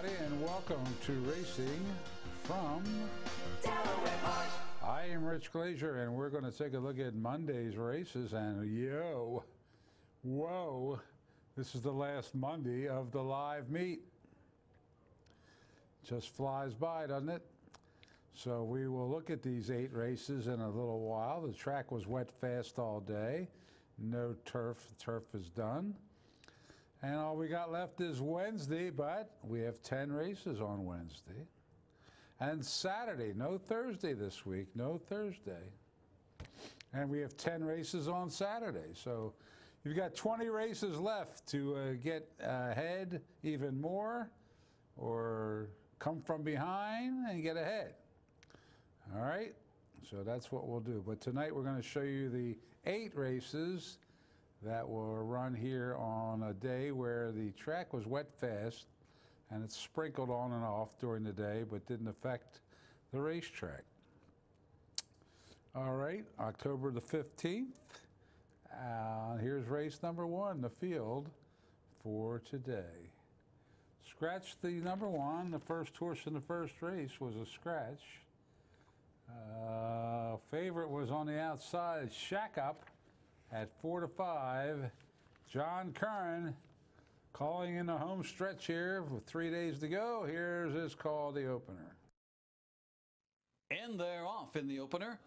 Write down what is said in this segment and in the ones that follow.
everybody, and welcome to Racing from Delaware Park. I am Rich Glazier, and we're going to take a look at Monday's races. And whoa, this is the last Monday of the live meet. Just flies by, doesn't it? So we will look at these 8 races in a little while. The track was wet fast all day. No turf. Turf is done. And all we got left is Wednesday, but we have 10 races on Wednesday. And Saturday, no Thursday this week, no Thursday. And we have 10 races on Saturday. So you've got 20 races left to get ahead even more or come from behind and get ahead. All right, so that's what we'll do. But tonight we're going to show you the 8 races that will run here on a day where the track was wet fast and it's sprinkled on and off during the day but didn't affect the racetrack. All right, October the 15th. Here's race number 1, the field for today. Scratch the number 1. The first horse in the first race was a scratch. Favorite was on the outside, Shack Up at 4-5. John Curran calling in the home stretch here with 3 days to go. Here's his call, the opener. And they're off in the opener.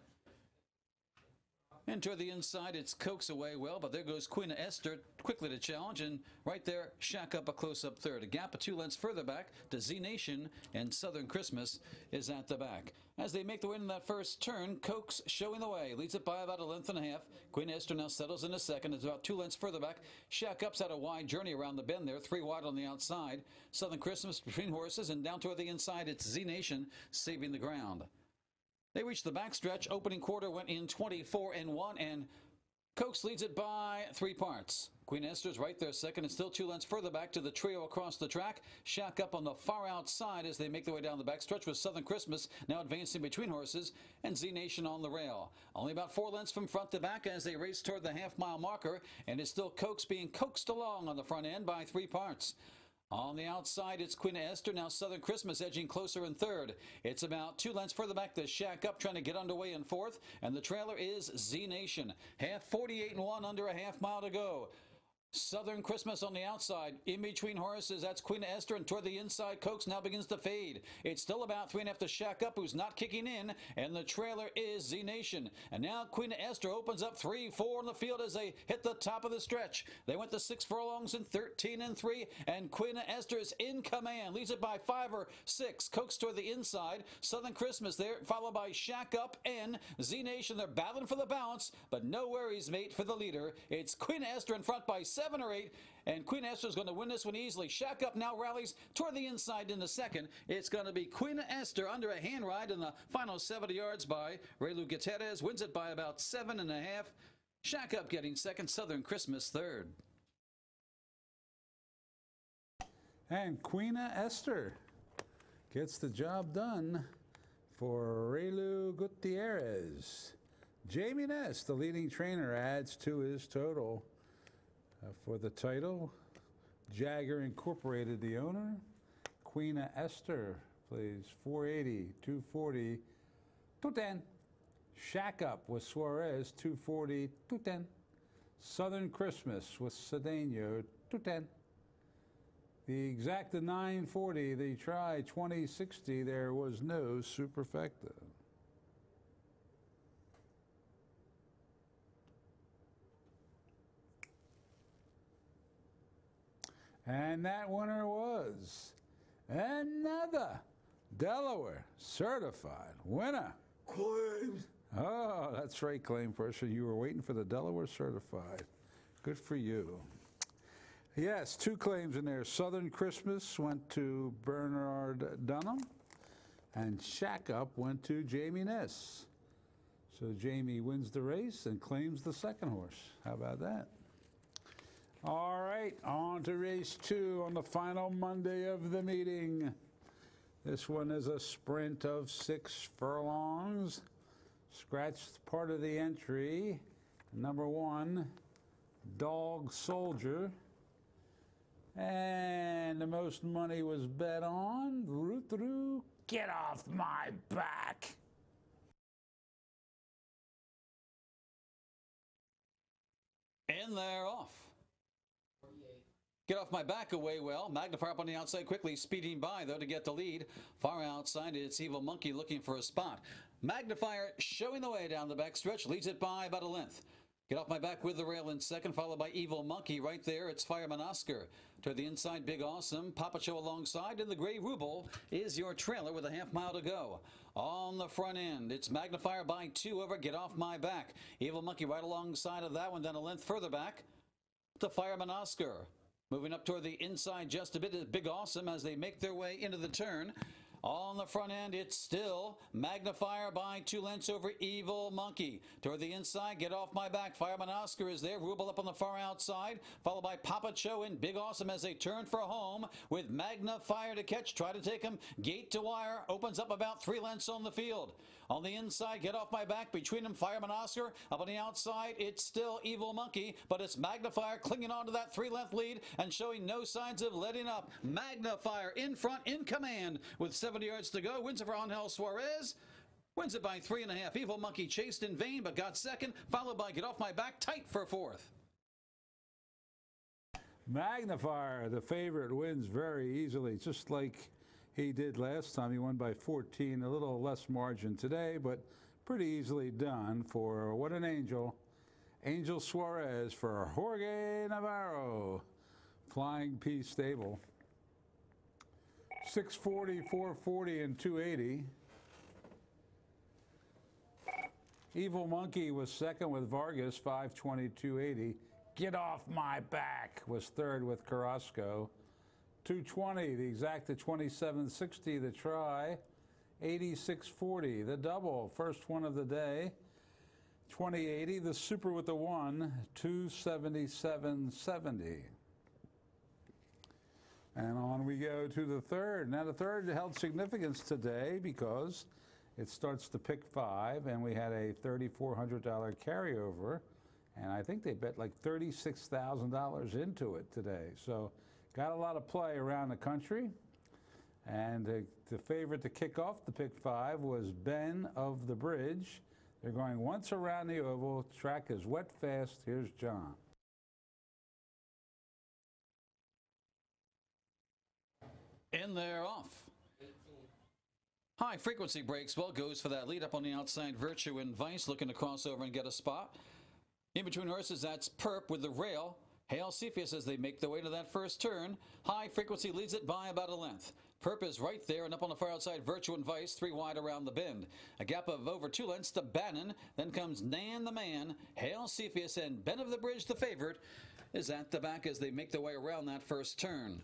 And toward the inside, it's Coax away well, but there goes Queen Esther quickly to challenge, and right there, Shack Up a close-up third. A gap of 2 lengths further back to Z Nation, and Southern Christmas is at the back. As they make the way in that first turn, Coax showing the way, leads it by about 1.5 lengths. Queen Esther now settles in a second. It's about 2 lengths further back. Shack Up's had a wide journey around the bend there, 3 wide on the outside. Southern Christmas between horses, and down toward the inside, it's Z Nation saving the ground. They reached the backstretch. Opening quarter went in 24-1, and Coax leads it by 3 parts. Queen Esther's right there second, and still 2 lengths further back to the trio across the track. Shack Up on the far outside as they make their way down the backstretch with Southern Christmas now advancing between horses, and Z Nation on the rail. Only about 4 lengths from front to back as they race toward the half-mile marker, and it's still Coax being coaxed along on the front end by 3 parts. On the outside, it's Queen Esther, now Southern Christmas edging closer in third. It's about 2 lengths further back to Shack Up trying to get underway in fourth, and the trailer is Z Nation. 48-1, under a half mile to go. Southern Christmas on the outside, in between horses, that's Queen Esther, and toward the inside, Coax now begins to fade. It's still about 3.5 to Shack Up, who's not kicking in, and the trailer is Z Nation. And now Queen Esther opens up 3-4 in the field as they hit the top of the stretch. They went to 6 furlongs and 13-3, and Queen Esther is in command, leads it by 5 or 6. Coax toward the inside, Southern Christmas there, followed by Shack Up and Z Nation. They're battling for the balance, but no worries, mate, for the leader. It's Queen Esther in front by 7 or 8, and Queen Esther's going to win this one easily. Shack Up now rallies toward the inside in the second. It's going to be Queen Esther under a hand ride in the final 70 yards by Raylu Gutierrez. Wins it by about 7.5. Shack Up getting second, Southern Christmas third. And Queen Esther gets the job done for Raylu Gutierrez. Jamie Ness, the leading trainer, adds to his total. For the title, Jagger Incorporated, the owner. Queen Esther plays 480, 240, 210. Shack Up with Suarez, 240, 210. Southern Christmas with Cedeno, 210. The exacta 940, the try 2060, there was no superfecta. And that winner was another Delaware certified winner. Claims. Oh, that's right, claim person. You were waiting for the Delaware certified. Good for you. Yes, 2 claims in there. Southern Christmas went to Bernard Dunham, and Shack Up went to Jamie Ness. So Jamie wins the race and claims the second horse. How about that? All right, on to race 2 on the final Monday of the meeting. This one is a sprint of 6 furlongs. Scratched part of the entry. Number 1, Dog Soldier. And the most money was bet on root through Get Off My Back. And they're off. Get Off My Back away well. Magnifier up on the outside quickly, speeding by, though, to get the lead. Far outside, it's Evil Monkey looking for a spot. Magnifier showing the way down the back stretch, leads it by about a length. Get Off My Back with the rail in second, followed by Evil Monkey. Right there, it's Fireman Oscar. To the inside, Big Awesome. Papa Cho alongside, and the Gray Ruble is your trailer with a half mile to go. On the front end, it's Magnifier by 2 over Get Off My Back. Evil Monkey right alongside of that one, then a length further back to Fireman Oscar. Moving up toward the inside just a bit is Big Awesome as they make their way into the turn. On the front end, it's still Magnifier by 2 lengths over Evil Monkey. Toward the inside, Get Off My Back. Fireman Oscar is there. Ruble up on the far outside, followed by Papa Cho and Big Awesome as they turn for home with Magnifier to catch. Try to take him gate to wire. Opens up about 3 lengths on the field. On the inside, Get Off My Back. Between them, Fireman Oscar. Up on the outside, it's still Evil Monkey, but it's Magnifier clinging on to that 3-length lead and showing no signs of letting up. Magnifier in front, in command, with 70 yards to go. Wins it for Angel Suarez. Wins it by 3.5. Evil Monkey chased in vain, but got second, followed by Get Off My Back, tight for 4th. Magnifier, the favorite, wins very easily, just like he did last time. He won by 14, a little less margin today, but pretty easily done for What an Angel. Angel Suarez for Jorge Navarro. Flying P Stable. 640, 440, and 280. Evil Monkey was second with Vargas, 520, 280. Get Off My Back was third with Carrasco. 220, the exacta 2760, the try. 8640, the double, first one of the day. 2080, the super with the 1, 277.70. And on we go to the third. Now the third held significance today because it starts to pick 5, and we had a $3,400 carryover, and I think they bet like $36,000 into it today. So got a lot of play around the country. And the favorite to kick off the pick 5 was Ben of the Bridge. They're going once around the oval. Track is wet fast. Here's John. And they're off. High frequency breaks well, goes for that lead up on the outside. Virtue and Vice looking to cross over and get a spot. In between horses, that's Perp with the rail. Hail Cepheus as they make their way to that first turn. High frequency leads it by about a length. Perp is right there, and up on the far outside, Virtue and Vice, 3 wide around the bend. A gap of over 2 lengths to Bannon. Then comes Nan the Man, Hail Cepheus, and Ben of the Bridge, the favorite, is at the back as they make their way around that first turn.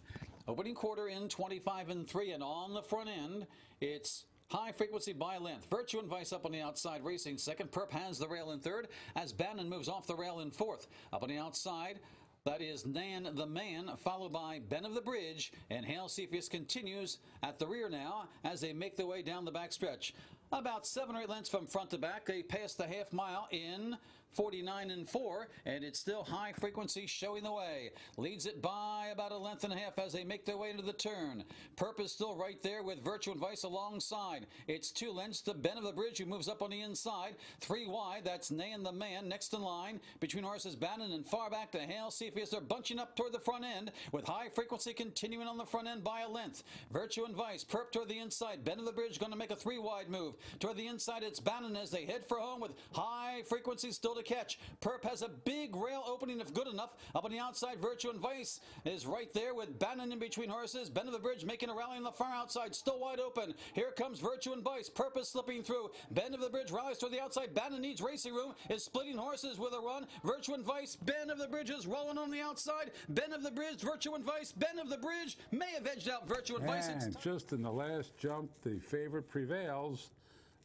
Opening quarter in 25 and 3, and on the front end, it's High Frequency by length. Virtue and Vice up on the outside racing second. Perp has the rail in third as Bannon moves off the rail in fourth. Up on the outside, that is Nan the Man, followed by Ben of the Bridge, and Hail Cepheus continues at the rear now as they make their way down the back stretch. About 7 or 8 lengths from front to back. They pass the half mile in 49 and 4, and it's still High Frequency showing the way. Leads it by about 1.5 lengths as they make their way into the turn. Perp is still right there with Virtue and Vice alongside. It's 2 lengths to Ben of the Bridge, who moves up on the inside. 3 wide, that's Nan the Man next in line. Between horses Bannon and far back to Hail Cepheus. They're bunching up toward the front end with High Frequency continuing on the front end by 1 length. Virtue and Vice, Perp toward the inside. Ben of the Bridge going to make a 3 wide move. Toward the inside, it's Bannon as they head for home with High Frequency still to catch. Perp has a big rail opening if good enough. Up on the outside, Virtue and Vice is right there with Bannon in between horses. Ben of the Bridge making a rally on the far outside, still wide open. Here comes Virtue and Vice. Perp is slipping through. Ben of the Bridge rallies toward the outside. Bannon needs racing room, is splitting horses with a run. Virtue and Vice. Ben of the Bridge is rolling on the outside. Ben of the Bridge, Virtue and Vice. Ben of the Bridge may have edged out Virtue and Vice. And just in the last jump, the favorite prevails.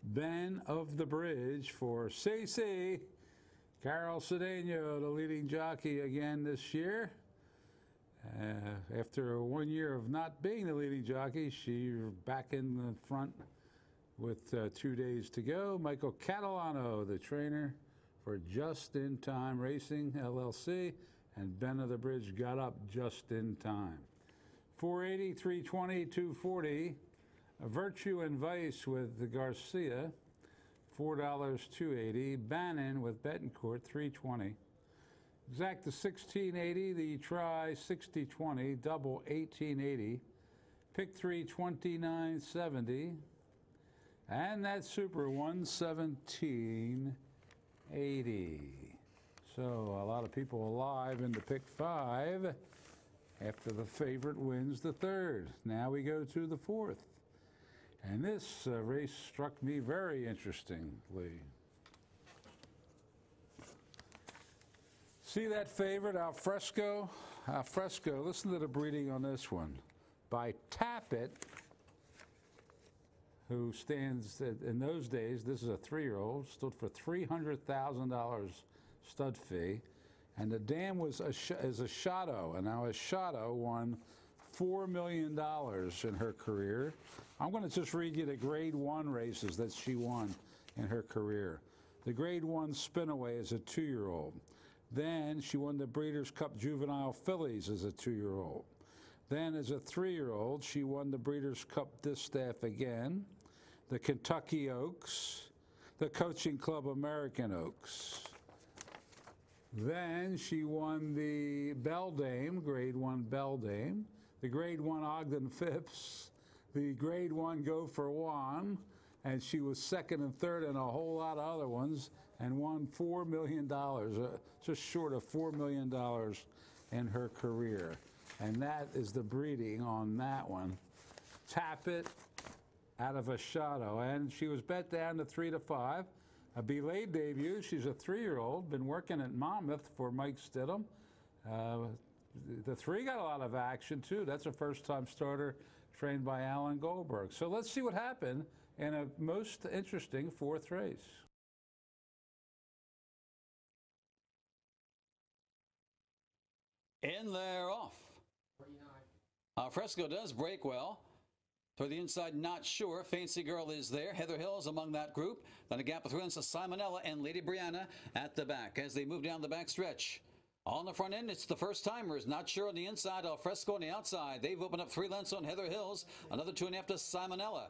Ben of the Bridge for CC. Carol Cedeno, the leading jockey again this year. After 1 year of not being the leading jockey, she's back in the front with 2 days to go. Michael Catalano, the trainer for Just In Time Racing, LLC. and Ben of the Bridge got up just in time. 480, 320, 240. Virtue and Vice with the Garcia, $4, 280. Bannon with Betancourt, 320. Exacta 1680, the try 6020, double 1880. Pick 3 2970. And that super 11780. So a lot of people alive into pick 5 after the favorite wins the third. Now we go to the fourth. And this race struck me very interestingly. See that favorite, Alfresco? Alfresco, listen to the breeding on this one. By Tappet, who stands, in those days, this is a 3-year-old, stood for $300,000 stud fee. And the dam was is a Shadow, and now a Shadow won $4 million in her career. I'm going to just read you the Grade 1 races that she won in her career. The Grade 1 Spinaway is a 2-year-old. Then she won the Breeders' Cup Juvenile Fillies as a 2-year-old. Then as a 3-year-old, she won the Breeders' Cup Distaff again, the Kentucky Oaks, the Coaching Club American Oaks. Then she won the Beldame, Grade 1 Beldame, the Grade 1 Ogden Phipps, the Grade 1 Go for One, and she was second and third in a whole lot of other ones and won $4 million, just short of $4 million in her career. And that is the breeding on that one. Tappet out of a Shadow, and she was bet down to 3 to 5. A Belay debut. She's a 3-year-old, been working at Monmouth for Mike Stidham. The 3 got a lot of action too. That's a first-time starter trained by Alan Goldberg. So let's see what happened in a most interesting fourth race. And they're off. Fresco does break well. To the inside, Not Sure. Fancy Girl is there. Heather Hill's among that group. Then a gap of 3 lengths to Simonella and Lady Brianna at the back as they move down the back stretch. On the front end, it's the first-timers. Not Sure on the inside, Alfresco on the outside. They've opened up 3 lengths on Heather Hills. Another 2.5 to Simonella.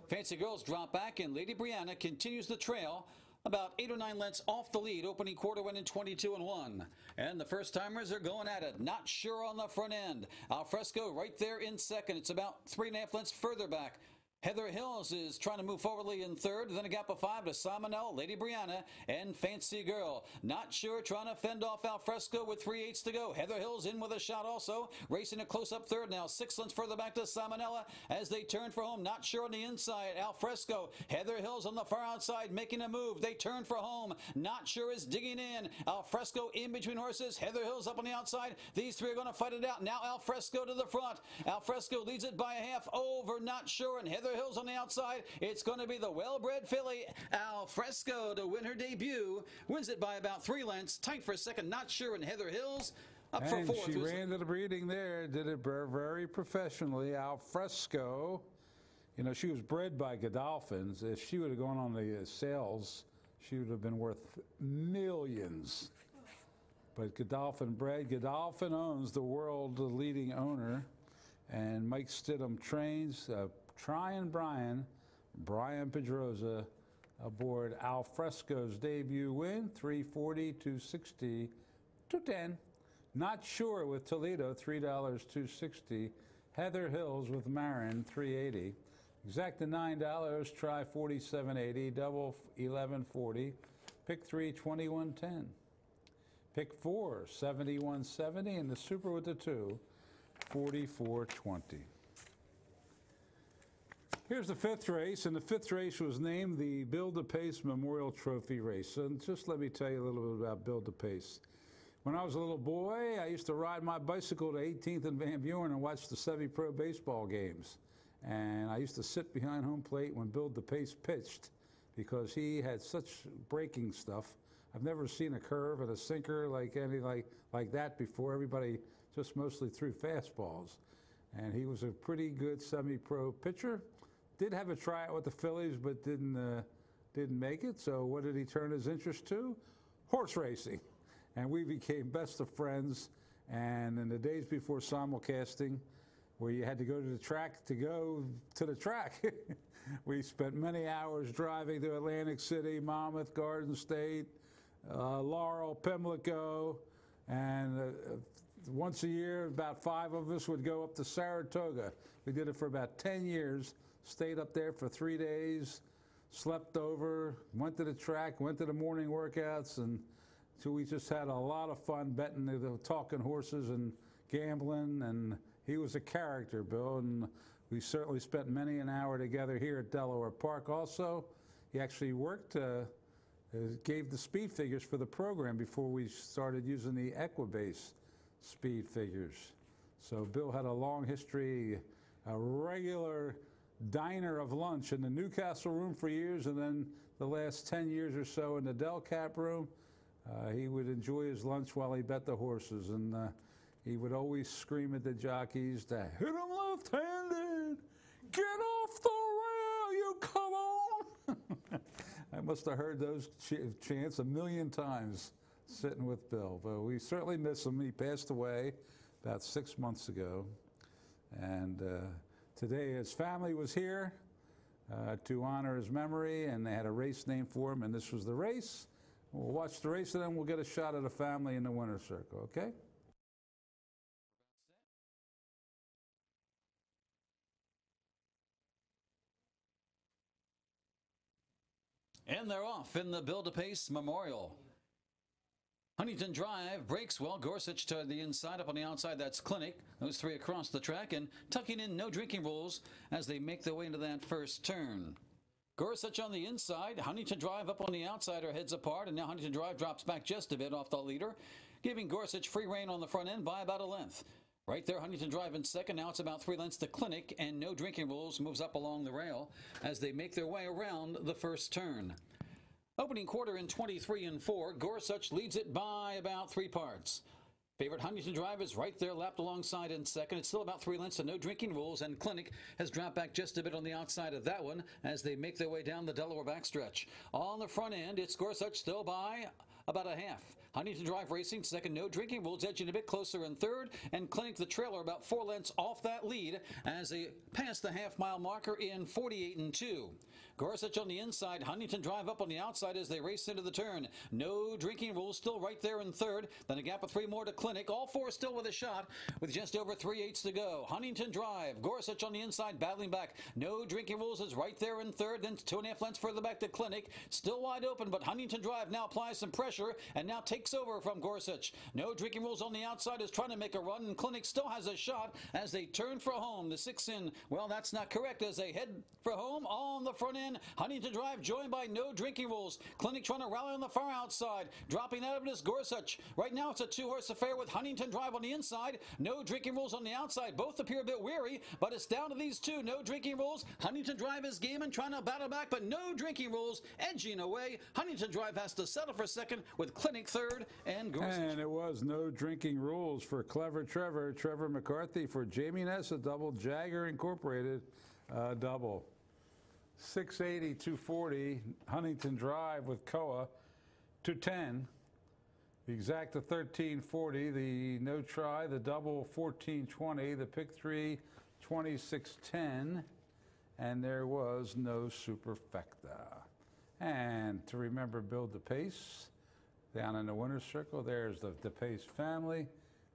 Fancy Girls drop back, and Lady Brianna continues the trail. About 8 or 9 lengths off the lead. Opening quarter went in 22-1. And the first-timers are going at it. Not Sure on the front end. Alfresco right there in second. It's about 3.5 lengths further back. Heather Hills is trying to move forwardly in third. Then a gap of 5 to Simonella, Lady Brianna, and Fancy Girl. Not Sure trying to fend off Alfresco with 3/8 to go. Heather Hills in with a shot also. Racing a close-up third now. 6 lengths further back to Simonella as they turn for home. Not Sure on the inside. Alfresco. Heather Hills on the far outside making a move. They turn for home. Not Sure is digging in. Alfresco in between horses. Heather Hills up on the outside. These 3 are going to fight it out. Now Alfresco to the front. Alfresco leads it by a half over Not Sure, and Heather Hills on the outside. It's going to be the well-bred filly Alfresco to win her debut. Wins it by about 3 lengths. Tight for second. Not Sure, and Heather Hills up for fourth. She ran to the breeding there. Did it very professionally. Alfresco, you know, she was bred by Godolphins. If she would have gone on the sales, she would have been worth millions. But Godolphin bred. Godolphin owns, the world leading owner, and Mike Stidham trains. Brian Pedroza aboard Alfresco's debut win, 340, 260, 210. Not Sure with Toledo, $3, 260. Heather Hills with Marin, 380. Exacta $9, try 47.80, double 11.40. Pick 3, 21.10. Pick 4, 71.70, and the super with the 2, 44.20. Here's the 5th race, and the 5th race was named the Build a Pace Memorial Trophy Race. And just let me tell you a little bit about Build a Pace. When I was a little boy, I used to ride my bicycle to 18th and Van Buren and watch the semi-pro baseball games. And I used to sit behind home plate when Build the Pace pitched because he had such breaking stuff. I've never seen a curve and a sinker like that before. Everybody just mostly threw fastballs. And he was a pretty good semi-pro pitcher. Did have a tryout with the Phillies, but didn't make it. So what did he turn his interest to? Horse racing. And we became best of friends. And in the days before simulcasting, where you had to go to the track to go to the track, we spent many hours driving to Atlantic City, Monmouth, Garden State, Laurel, Pimlico, and once a year, about 5 of us would go up to Saratoga. We did it for about 10 years, stayed up there for 3 days, slept over, went to the track, went to the morning workouts, and so we just had a lot of fun betting, talking horses and gambling, and he was a character, Bill, and we certainly spent many an hour together here at Delaware Park. Also, he actually worked, gave the speed figures for the program before we started using the Equibase speed figures. So Bill had a long history, a regular diner of lunch in the Newcastle room for years, and then the last 10 years or so in the Del Cap room. He would enjoy his lunch while he bet the horses, and he would always scream at the jockeys to hit him left-handed, get off the rail, you come on. I must have heard those chants a million times sitting with Bill, but we certainly miss him. He passed away about 6 months ago, and today his family was here to honor his memory, and they had a race named for him, and this was the race. We'll watch the race, and then we'll get a shot at the family in the winner's circle, okay? And they're off in the Build-A-Pace Memorial. Huntington Drive breaks well. Gorsuch to the inside, up on the outside, that's Clinic. Those 3 across the track, and tucking in no drinking rules as they make their way into that first turn. Gorsuch on the inside, Huntington Drive up on the outside are heads apart, and now Huntington Drive drops back just a bit off the leader, giving Gorsuch free rein on the front end by about a length. Right there, Huntington Drive in second. Now it's about 3 lengths to Clinic, and no drinking rules moves up along the rail as they make their way around the first turn. Opening quarter in 23 and 4, Gorsuch leads it by about 3 parts. Favorite Huntington Drive is right there, lapped alongside in second. It's still about 3 lengths and no drinking rules, and Clinic has dropped back just a bit on the outside of that one as they make their way down the Delaware backstretch. On the front end, it's Gorsuch still by about a half. Huntington Drive Racing second, no drinking rules, edging a bit closer in third, and Clinic the trailer about 4 lengths off that lead as they pass the half-mile marker in 48 and 2. Gorsuch on the inside, Huntington Drive up on the outside as they race into the turn. No drinking rules, still right there in third. Then a gap of 3 more to Clinic. All 4 still with a shot with just over 3/8 to go. Huntington Drive, Gorsuch on the inside, battling back. No drinking rules is right there in third. Then 2.5 lengths further back to Clinic. Still wide open, but Huntington Drive now applies some pressure and now takes over from Gorsuch. No drinking rules on the outside is trying to make a run, and Clinic still has a shot as they turn for home. The 6 in, well, that's not correct as they head for home on the front end. Huntington Drive joined by no drinking rules. Clinic trying to rally on the far outside. Dropping out of it is Gorsuch. Right now it's a 2-horse affair with Huntington Drive on the inside. No drinking rules on the outside. Both appear a bit weary, but it's down to these 2. No drinking rules. Huntington Drive is gaming, trying to battle back, but no drinking rules. Edging away. Huntington Drive has to settle for second with Clinic third and Gorsuch. And it was no drinking rules for Clever Trevor McCarthy for Jamie Ness, a double, Jagger Incorporated double. 680, 240, Huntington Drive with Koa, 210. The exact to 1340, the no try, the double 1420, the pick 3 2610, and there was no superfecta. And to remember Build-A-Pace, down in the winner's circle, there's the DePace family.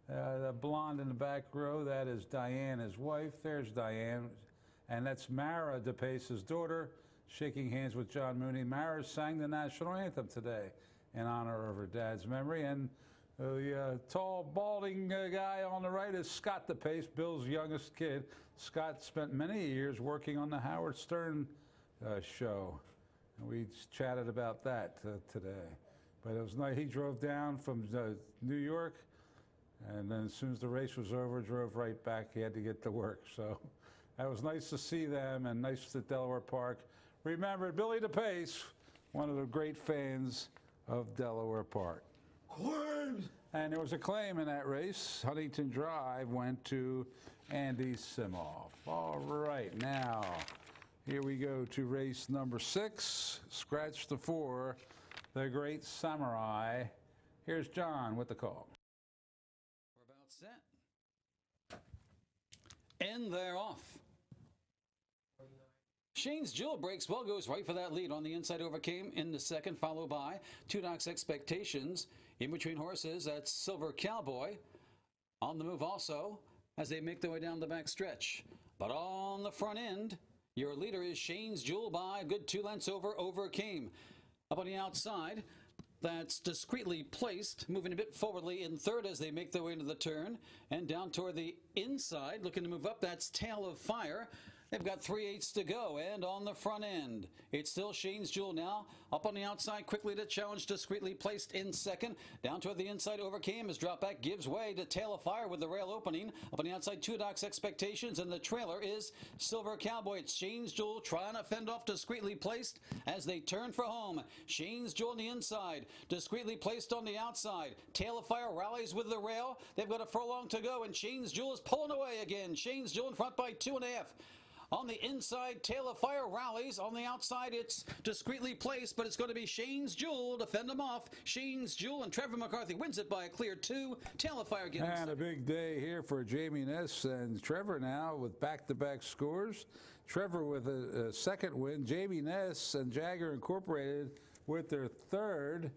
The blonde in the back row, that is Diane, his wife. There's Diane. And that's Mara DePace's daughter, shaking hands with John Mooney. Mara sang the national anthem today in honor of her dad's memory. And the tall, balding guy on the right is Scott DePace, Bill's youngest kid. Scott spent many years working on the Howard Stern show. And we chatted about that today. But it was nice. He drove down from New York, and then as soon as the race was over, drove right back. He had to get to work. So that was nice to see them, and nice at Delaware Park. Remember, Billy DePace, one of the great fans of Delaware Park. Claims! And there was a claim in that race. Huntington Drive went to Andy Simoff. All right, now here we go to race number 6. Scratch the 4, the Great Samurai. Here's John with the call. And they're off. Shane's Jewel breaks well, goes right for that lead. On the inside, overcame in the second, followed by Two Docs Expectations. In between horses, that's Silver Cowboy. On the move also as they make their way down the back stretch. But on the front end, your leader is Shane's Jewel by a good 2 lengths over Overcame. Up on the outside, that's Discreetly Placed, moving a bit forwardly in third as they make their way into the turn. And down toward the inside, looking to move up, that's Tail of Fire. They've got 3/8 to go, and on the front end, it's still Shane's Jewel now. Up on the outside, quickly to challenge, Discreetly Placed in second. Down toward the inside, Overcame as drop back gives way to Tail of Fire with the rail opening. Up on the outside, Two Docs Expectations, and the trailer is Silver Cowboy. It's Shane's Jewel trying to fend off Discreetly Placed as they turn for home. Shane's Jewel on the inside, Discreetly Placed on the outside. Tail of Fire rallies with the rail. They've got a furlong to go, and Shane's Jewel is pulling away again. Shane's Jewel in front by 2.5. On the inside, Tail of Fire rallies. On the outside, it's Discreetly Placed, but it's going to be Shane's Jewel to fend them off. Shane's Jewel, and Trevor McCarthy wins it by a clear 2. Tail of Fire getting And a big day here for Jamie Ness and Trevor now with back-to-back scores. Trevor with a second win. Jamie Ness and Jagger Incorporated with their third.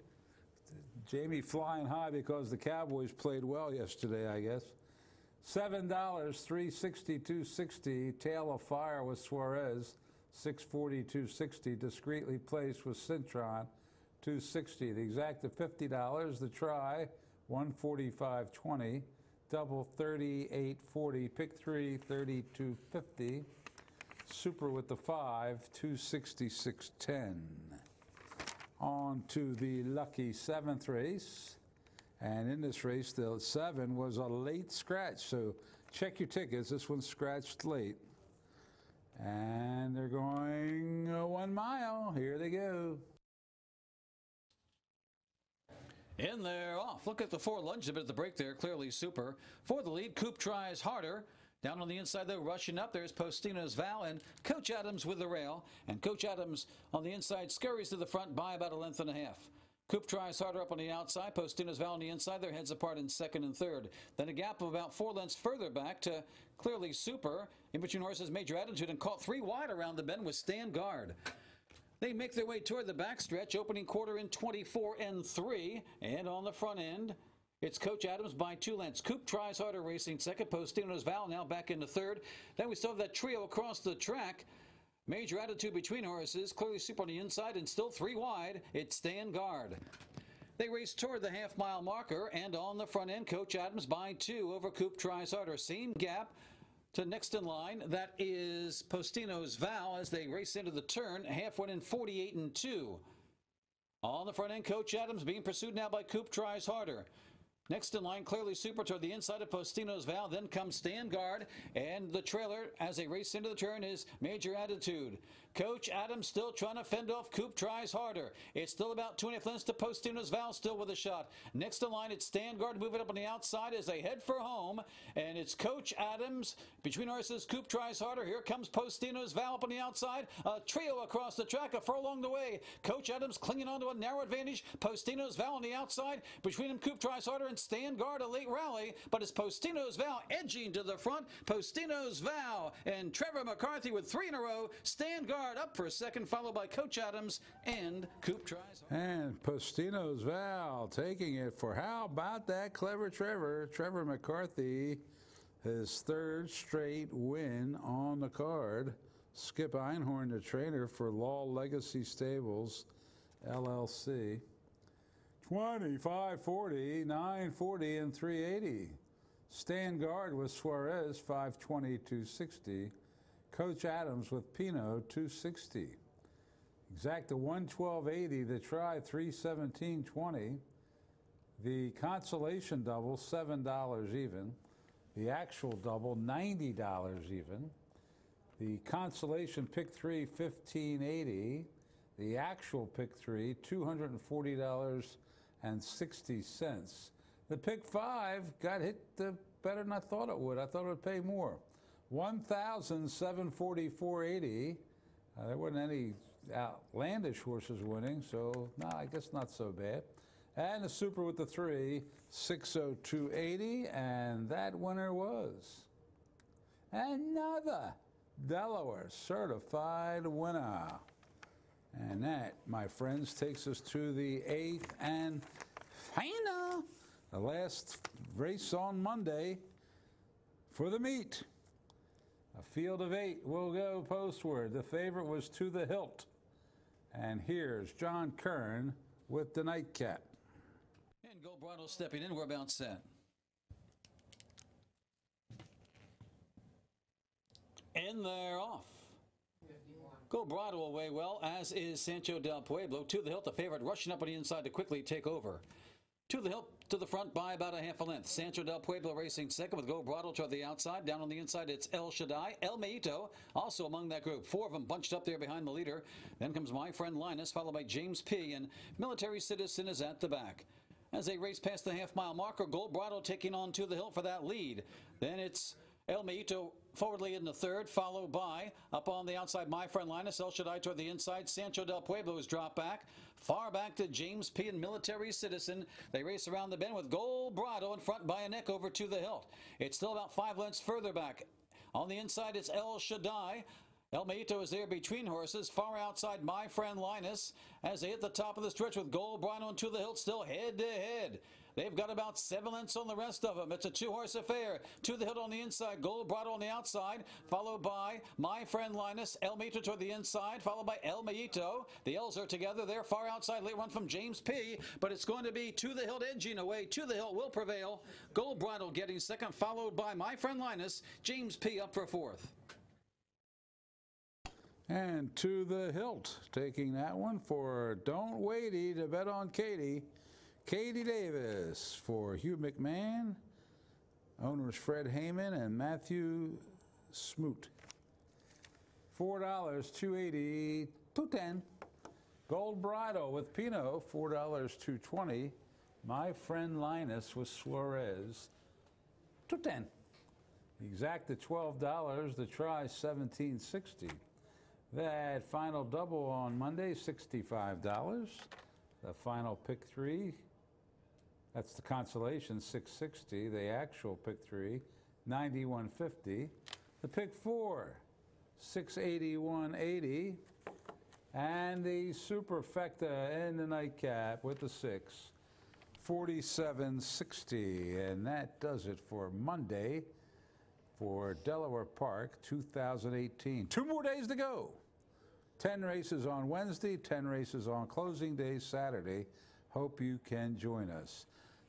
Jamie flying high because the Cowboys played well yesterday, I guess. $7, $362.60. Tail of Fire with Suarez, $642.60. Discreetly Placed with Cintron, $260. The exact of $50. The try, $145.20. Double, $38.40. Pick 3, $32.50. Super with the 5, $266.10. On to the lucky 7th race. And in this race, the 7 was a late scratch. So check your tickets. This one's scratched late. And they're going 1 mile. Here they go. In there, off. Look at the 4 lunged a bit at the break there. Clearly Super. For the lead, Coop tries harder. Down on the inside, though, rushing up, there's Postino's Val and Coach Adams with the rail. And Coach Adams on the inside scurries to the front by about 1.5 lengths. Coop tries harder up on the outside. Postino's Val on the inside. Their heads apart in second and third. Then a gap of about 4 lengths further back to Clearly Super. In between horses, Major Attitude, and caught 3 wide around the bend with Stand Guard. They make their way toward the backstretch, opening quarter in 24 and 3. And on the front end, it's Coach Adams by 2 lengths. Coop tries harder racing second. Postino's Val now back into third. Then we still have that trio across the track. Major Attitude between horses, Clearly Super on the inside, and still 3 wide. It's Stand Guard. They race toward the half-mile marker, and on the front end, Coach Adams by 2 over Coop tries harder. Same gap to next in line. That is Postino's Val as they race into the turn. Half went in 48 and 2. On the front end, Coach Adams being pursued now by Coop tries harder. Next in line, Clearly Super toward the inside of Postino's Val. Then comes Stand Guard, and the trailer as they race into the turn is Major Attitude. Coach Adams still trying to fend off Coop tries harder. It's still about 2.5 lengths to Postino's Val, still with a shot. Next in line, it's Stand Guard moving up on the outside as they head for home, and it's Coach Adams between horses. Coop tries harder. Here comes Postino's Val up on the outside. A trio across the track, a furlong the way. Coach Adams clinging onto a narrow advantage. Postino's Val on the outside. Between them, Coop tries harder and Stand Guard, a late rally, but it's Postino's Val edging to the front. Postino's Val and Trevor McCarthy with 3 in a row. Stand Guard up for a second, followed by Coach Adams and Coop tries harder. And Postino's Val taking it for how about that clever Trevor? Trevor McCarthy, his 3rd straight win on the card. Skip Einhorn, the trainer for Law Legacy Stables, LLC. 25.40, 9.40, and 3.80. Stand Guard with Suarez, 5.22.60. Coach Adams with Pinot, 2.60. Exacta 112.80. The try, 3.17.20. The consolation double, $7 even. The actual double, $90 even. The consolation pick 3, $15.80. The actual pick 3, $240.60. The pick 5 got hit better than I thought it would. I thought it would pay more. $1,744.80. There wasn't any outlandish horses winning, so no, I guess not so bad. And the Super with the 3, $602.80, and that winner was another Delaware certified winner. And that, my friends, takes us to the 8th and final, the last race on Monday for the meet. A field of 8 will go postward. The favorite was To the Hilt. And here's John Kern with the nightcap. And Gold Bridle stepping in. We're about set. And they're off. Gold Bridle away well, as is Sancho del Pueblo. To the Hilt, the favorite, rushing up on the inside to quickly take over. To the Hilt to the front by about a half a length. Sancho del Pueblo racing second with Gold Bridle toward the outside. Down on the inside, it's El Shaddai. El Meito also among that group. 4 of them bunched up there behind the leader. Then comes My Friend Linus, followed by James P. And Military Citizen is at the back. As they race past the half-mile marker, Gold Bridle taking on To the Hilt for that lead. Then it's El Meito forwardly in the third, followed by, up on the outside, My Friend Linus. El Shaddai toward the inside. Sancho del Pueblo is dropped back. Far back to James P. and Military Citizen. They race around the bend with Gold Bridle in front by a neck over To the Hilt. It's still about 5 lengths further back. On the inside, it's El Shaddai. El Meito is there between horses. Far outside, My Friend Linus, as they hit the top of the stretch with Gold Bridle and To the Hilt still head-to-head. They've got about 7 lengths on the rest of them. It's a 2-horse affair. To the Hilt on the inside, Gold Bridle on the outside, followed by My Friend Linus. El Meito toward the inside, followed by El Meito. The L's are together. They're far outside. Late run from James P. But it's going to be To the Hilt edging away. To the Hilt will prevail. Gold Bridle getting second, followed by My Friend Linus. James P. up for fourth. And To the Hilt taking that one for Don't Waity to bet on Katie. Katie Davis for Hugh McMahon, owners Fred Heyman and Matthew Smoot. $4, $2.80, $2.10. Gold Bridle with Pino, $4, $2.20. My Friend Linus with Suarez, $2.10. Exact at $12. The try, $17.60. That final double on Monday, $65. The final pick 3. That's the consolation, $660. The actual pick 3, $91.50. The pick 4, $681.80. And the superfecta in the nightcap with the 6, $47.60. And that does it for Monday for Delaware Park 2018. 2 more days to go. 10 races on Wednesday, 10 races on closing day Saturday. Hope you can join us.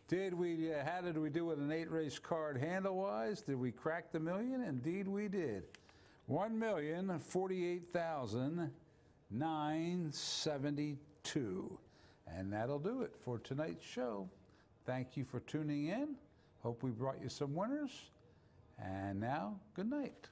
How did we do with an 8-race card handle-wise? Did we crack the million? Indeed we did. 1,048,972. And that'll do it for tonight's show. Thank you for tuning in. Hope we brought you some winners. And now, good night.